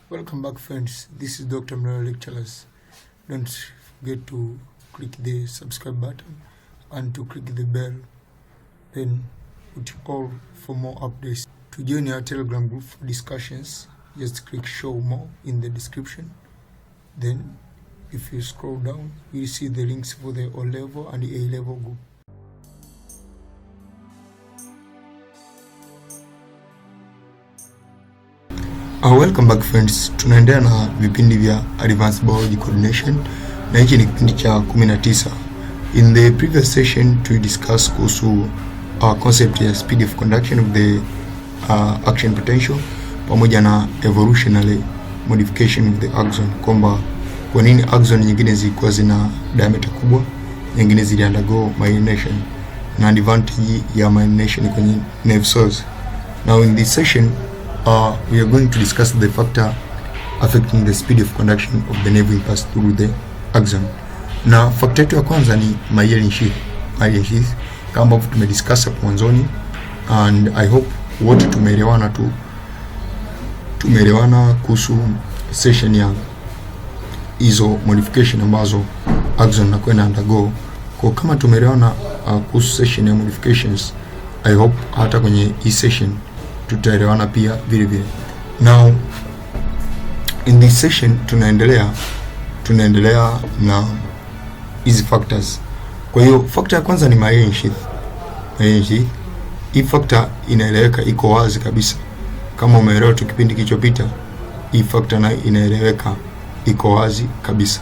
Welcome back, friends. This is Dr. Mlolo Lecturers. Don't forget to click the subscribe button and to click the bell, then put all for more updates. To join our Telegram group for discussions, just click show more in the description. Then if you scroll down, you'll see the links for the O level and the A level group. Welcome back, friends. Tunaendelea na vipindi vya Advanced Biology Coordination na hiki ni kipindi cha 19. In the previous session we discussed kuhusu concept ya speed of conduction of the action potential pamoja na evolutionary modification of the axon, kwamba kwa nini axon nyingine zilikuwa zina diameter kubwa, nyingine zili undergo myelination na advantage ya myelination kwenye nerve cells. Now in this session we are going to discuss the factor affecting the speed of conduction of the nerve impulse through the axon. Na factor yetu ya kwanza ni myelin sheath. Myelin sheath kama ambavyo tumediscuss hapo mwanzoni, and I hope wote tumeelewana kuhusu session ya hizo modification ambazo axon na kwenda undergo. Kwa kama tumeelewana kuhusu session ya modifications, I hope hata kwenye hii session tutaelewana pia vile vile. Now in this session tunaendelea na hizi factors. Kwa hiyo factor ya kwanza ni myelin sheath. Myelin sheath, hii factor inaeleweka, iko wazi kabisa. Kama umeelewa tu kipindi kilichopita, hii factor nayo inaeleweka, iko wazi kabisa.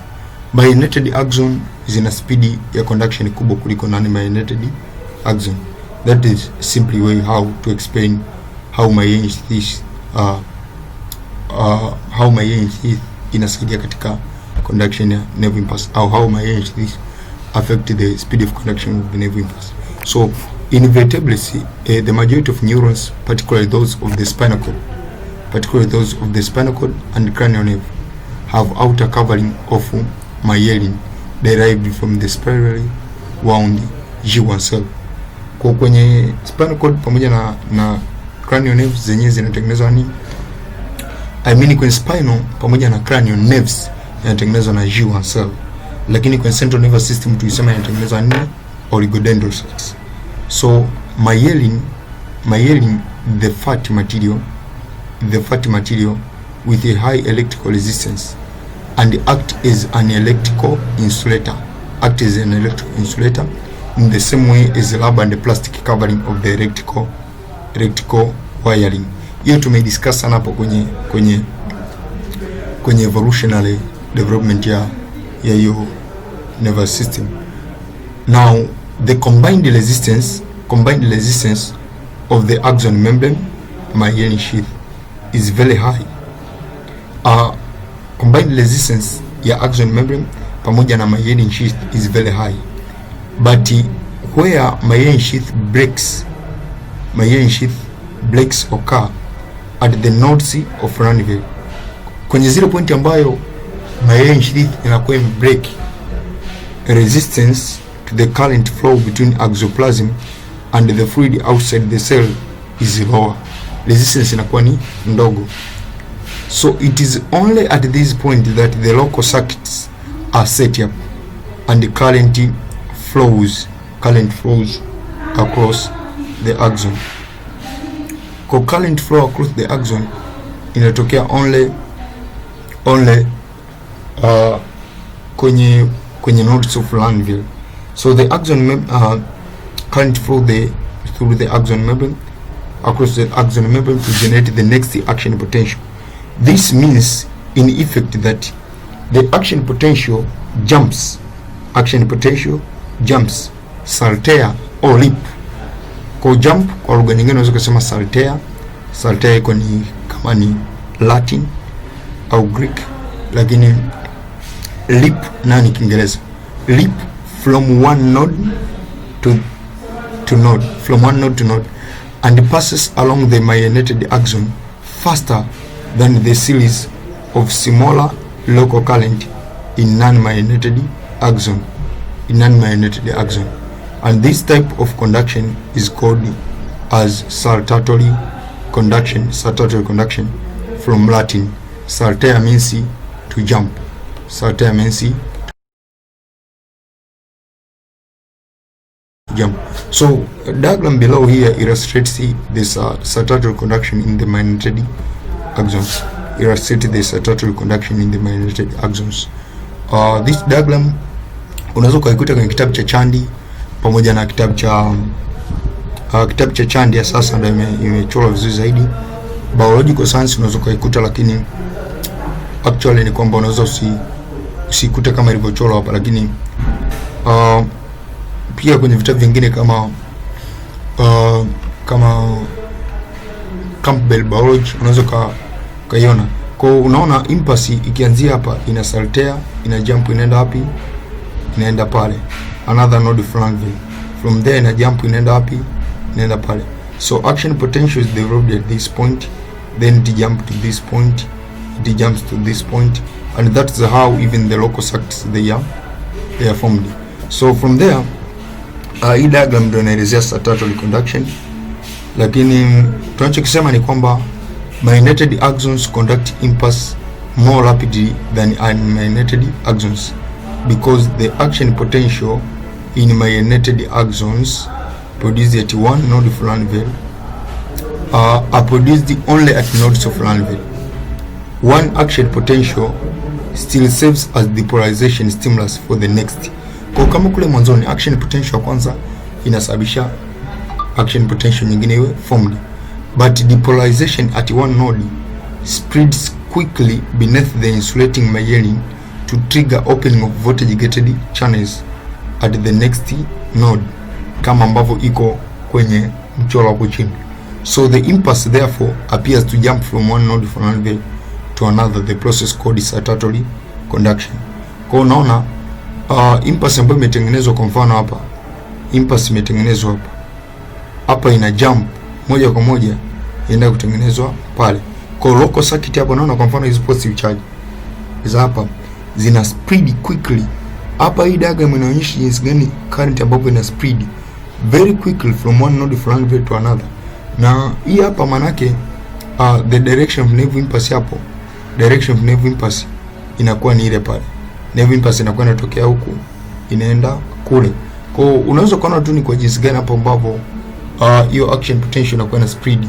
Myelinated axon zina speed ya conduction kubwa kuliko non-myelinated axon. That is simply way how to explain how myelin sheath inasaidia katika conduction ya nerve impulse, au how myelin sheath affect the speed of conduction of the nerve impulse. So in vertebrates, the majority of neurons, particularly those of the spinal cord and cranial nerve, have outer covering of myelin derived from the spirally wound G1 cell. Kwa kwenye spinal cord pamoja na cranial nerves zenyewe zinatengenezwa ni kwenye spinal pamoja na cranial nerves yanatengenezwa na G1 cell, lakini kwenye central nervous system tulisema yanatengenezwa ni oligodendrocytes. So myelin, the fat material with a high electrical resistance and act as an electrical insulator, in the same way as rubber and the plastic covering of the electrical wiring. Hiyo tumediscuss sana hapo kwenye evolutionary development ya hiyo nervous system. Now the combined resistance of the axon membrane, myelin sheath, is very high. Combined resistance ya axon membrane pamoja na myelin sheath is very high, but where myelin sheath breaks occur at the nodes of Ranvier. Kwenye zero point ambayo myelin sheath inakuwa break, resistance to the current flow between axoplasm and the fluid outside the cell is lower. Resistance inakuwa ni ndogo. So it is only at this point that the local circuits are set up and the current flows across the axon. Kwa current flow across the axon inatokea only kwenye nodes of Ranvier. So the axon current flow through the axon membrane across the axon membrane to generate the next action potential. This means in effect that the action potential jumps, saltaire or leap. Kwa jump kwa lugha nyingine unaweza kusema saltaire iko ni kama ni Latin au Greek, lakini leap nani Kiingereza. Leap from one node to node, and passes along the myelinated axon faster than the series of smaller local current in non-myelinated axon. And this type of conduction is called as saltatory conduction. From Latin, saltere means to jump. So diagram below here illustrates this saltatory conduction in the myelinated axons. This diagram unaweza kuikuta kwenye kitabu cha Chandi pamoja na kitabu cha Chandi ya sasa ndio imechorwa vizuri zaidi. Biological science unaweza kuikuta, lakini actually ni kwamba unaweza usikute kama ilivyochorwa hapa, lakini pia kwenye vitabu vingine kama Campbell Biology unaweza kaiona. Kwa unaona impulse ikianzia hapa ina saltere, ina jump, inaenda wapi? Inaenda pale another node flank. From there ina jump, inaenda wapi? Inaenda pale. So action potential is developed at this point, then it jump to this point, it jumps to this point, and that's how even the local circuits they are formed. So from there hii diagram ndio inaelezea saltatory conduction, lakini tunachokisema ni kwamba myelinated axons conduct impulse more rapidly than unmyelinated axons because the action potential in myelinated axons produced at one node of Lanvin are produced only at nodes of Lanvin. One action potential still serves as depolarization stimulus for the next. Kwa kama kule mwanzoni action potential kwanza inasababisha action potential nyingine iwe formed, but depolarization at one node spreads quickly beneath the insulating myelin to trigger opening of voltage gated channels at the next node, kama ambavyo iko kwenye mchoro hapo chini. So the impulse therefore appears to jump from one node from one to another, the process called saltatory conduction. Kwa unaona impulse ambayo imetengenezwa, kwa mfano hapa impulse imetengenezwa hapa ina jump moja kwa moja inaenda kutengenezwa pale. Kwa local circuit hapo unaona, kwa mfano hizo positive charge hizo hapa zina spread quickly. Hapa hii diagram inaonyesha jinsi gani current ambapo ina spread very quickly from one node from to another. Na hii hapa manake the direction of nerve impulse hapo, direction of nerve impulse inakuwa ni ile pale. Nerve impulse inakuwa inatokea huku inaenda kule. Kwa unaweza kuona tu ni kwa jinsi gani hapo ambapo hiyo action potential inakuwa na spread.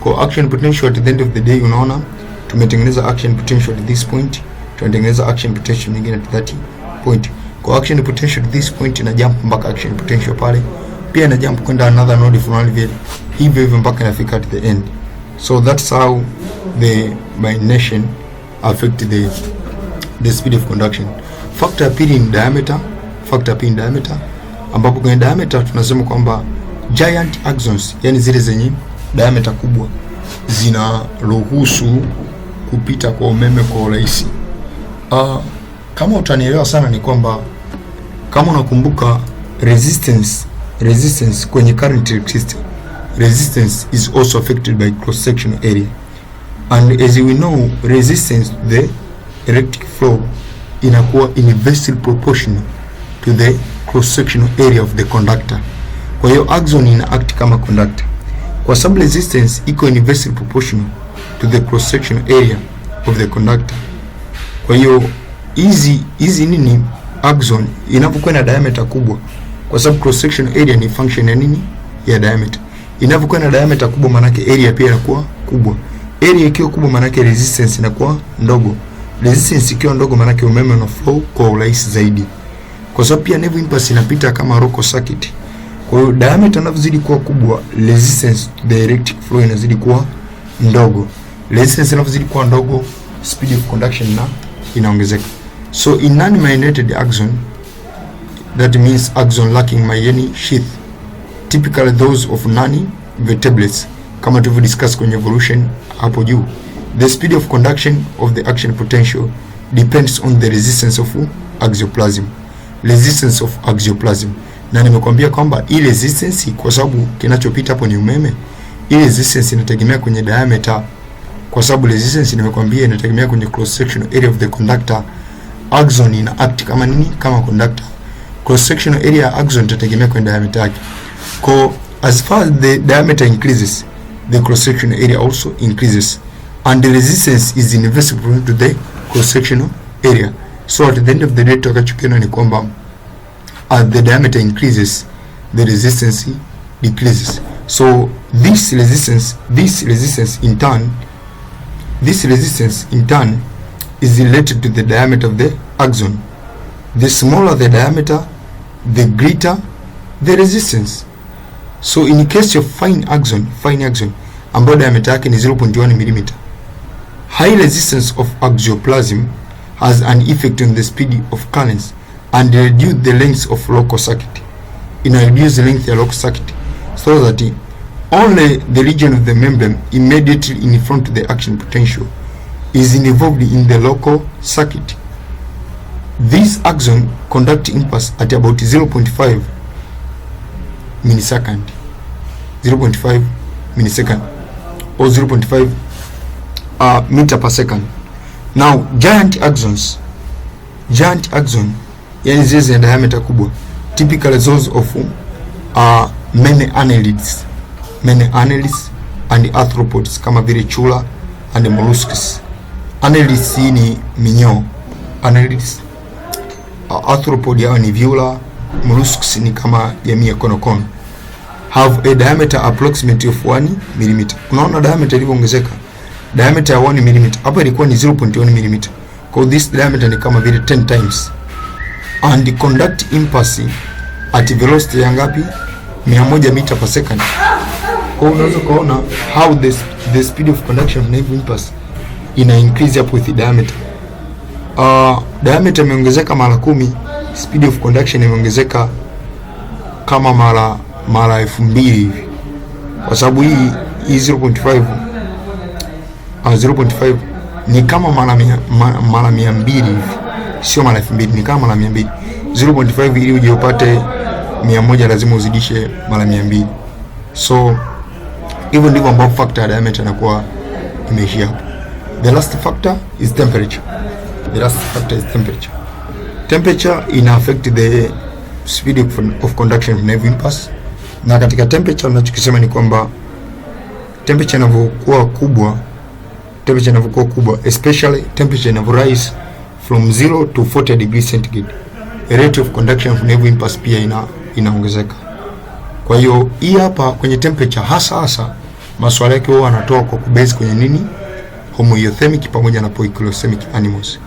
Kwa action potential at the end of the day unaona tumetengeneza action potential at this point, tunatengeneza action potential nyingine at that point. Kwa action potential at this point ina jump mpaka action potential pale, pia ina jump kwenda another node fulani vile hivyo mpaka inafika at the end. So that's how the myelination affect the speed of conduction. Factor pili in diameter, ambapo kwenye diameter tunasema kwamba giant axons, yani zile zenye diameter kubwa, zinaruhusu kupita kwa umeme kwa urahisi. Kama utanielewa sana ni kwamba kama unakumbuka resistance kwenye current electricity, resistance is also affected by cross sectional area, and as we know resistance to the electric flow inakuwa inversely proportional to the cross sectional area of the conductor. Kwa hiyo axon ina act kama conductor kwa sababu resistance iko inversely proportional to the cross sectional area of the conductor. Kwa hiyo hizi nini axon inapokuwa na diameter kubwa, kwa sababu cross sectional area ni function ya nini, ya diameter. Inapokuwa na diameter kubwa manake area pia inakuwa kubwa. Area ikiwa kubwa manake resistance inakuwa ndogo. Resistance ikiwa ndogo manake umeme una flow kwa urahisi zaidi, kwa sababu pia nerve impulse inapita kama local circuit. Kwa hiyo diameter inavyozidi kuwa kubwa, resistance the electric flow inazidi kuwa ndogo. Resistance inavyozidi kuwa ndogo, speed of conduction inaongezeka. So in non-myelinated axon, that means axon lacking myelin sheath, typically those of non-vertebrates, kama tulivyo discuss kwenye evolution hapo juu, the speed of conduction of the action potential depends on the resistance of axioplasm. Na nimekwambia kwamba ile resistance, kwa sababu kinachopita hapo ni umeme, ile resistance inategemea kwenye diameter, kwa sababu resistance nimekwambia inategemea kwenye cross sectional area of the conductor, axon ina act kama nini? Kama conductor. Cross sectional area ya axon itategemea kwa diameter yake. Kwa as far as the diameter increases, the cross sectional area also increases, and the resistance is inversely proportional to the cross sectional area. So at the end of the day tutakachokiona ni kwamba as the diameter increases, the resistance decreases. So this resistance in turn is related to the diameter of the axon. The smaller the diameter, the greater the resistance. So in case of fine axon ambayo diameter yake ni 0.1 mm, high resistance of axioplasm has an effect on the speed of currents and reduce the length of local circuit. Reduce the length ya local circuit so that only the region of the membrane immediately in front of the action potential is involved in the local circuit. This axon conduct impulse at about 0.5 millisecond, 0.5 millisecond or 0.5 meter per second. Now giant axon, yani zile diameter kubwa, typically those of many annelids and arthropods kama vile chura and mollusks. Annelids ni minyoo, annelids. Arthropod yao ni vyura, mollusks ni kama jamii ya konokono. Have a diameter approximately of 1 mm. Unaona diameter ilivyoongezeka. Diameter ya 1 mm hapa ilikuwa ni 0.1 mm. Kwa this diameter ni kama vile 10 times. And conduct impulse at velocity ya ngapi? 100 meter per second. Kwa unaweza kuona how the speed of conduction of nerve impulse ina increase up with the diameter. Diameter imeongezeka mara 10, speed of conduction imeongezeka kama mara 2000 hivi, kwa sababu hii 0.5 ni kama mara 200 hivi, sio mara 2000, ni kama mara 200. 0.5 ili uje upate 100 lazima uzidishe mara 200. So hivyo ndivyo ambavyo factor ya diameter inakuwa imeishia hapo. The last factor is temperature. Temperature ina affect the speed of conduction of nerve impulse. Na katika temperature tunachokisema ni kwamba temperature inavyokuwa kubwa, especially temperature inavyo rise from 0 to 40 degrees centigrade, rate of conduction of nerve impulse pia inaongezeka. Kwa hiyo hii hapa kwenye temperature hasa maswali yake huwa anatoa kwa kubase kwenye nini? Homoeothermic pamoja na poikilothermic animals.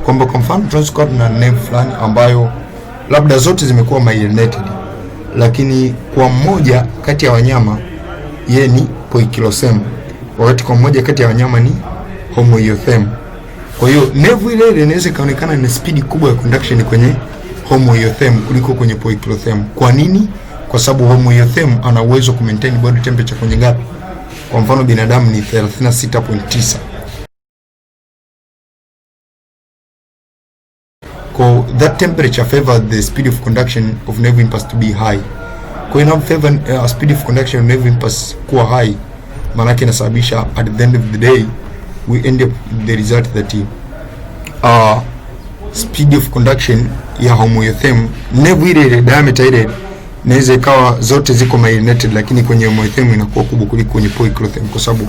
Kwamba kwa mfano tunachukua na nerve fulani ambayo labda zote zimekuwa myelinated, lakini kwa mmoja kati ya wanyama yeye ni poikilotherm, wakati kwa mmoja kati ya wanyama ni homoeotherm. Kwa hiyo nerve ile inaweza kaonekana na speed kubwa ya conduction kwenye homoeotherm kuliko kwenye poikilotherm. Kwa nini? Kwa sababu homoeotherm ana uwezo ku maintain body temperature kwenye ngapi? Kwa mfano binadamu ni 36.9. Kwa that temperature favors the speed of conduction of nerve impulse to be high. Kwa hiyo favor speed of conduction of nerve impulse kuwa high, maana yake inasababisha at the end of the day we end up the result that speed of conduction ya homoeotherm, nerve ile diameter ile inaweza ikawa zote ziko myelinated, lakini kwenye homoeotherm inakuwa kubwa kuliko kwenye poikilotherm, kwa sababu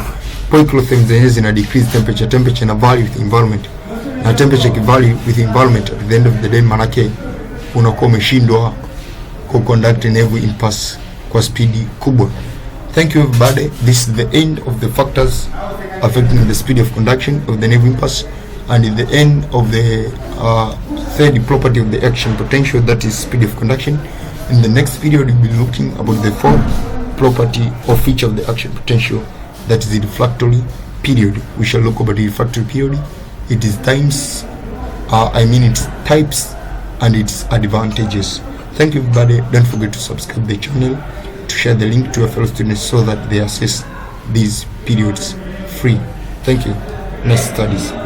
poikilotherm zenyewe zina decrease temperature na vary with environment, na temperature vary with environment at the end of the day, manake unakuwa umeshindwa ku conduct nerve impulse kwa speed kubwa. Thank you everybody. This is the end of the factors affecting the speed of conduction of the nerve impulse, and the end of the third property of the action potential, that is speed of conduction. In the next video we'll be looking about the fourth property of each of the action potential, that is the refractory period. We shall look about the refractory period, its times, its types and its advantages. Thank you everybody. Don't forget to subscribe the channel, to share the link to your fellow students so that they access these periods free. Thank you. Nice studies.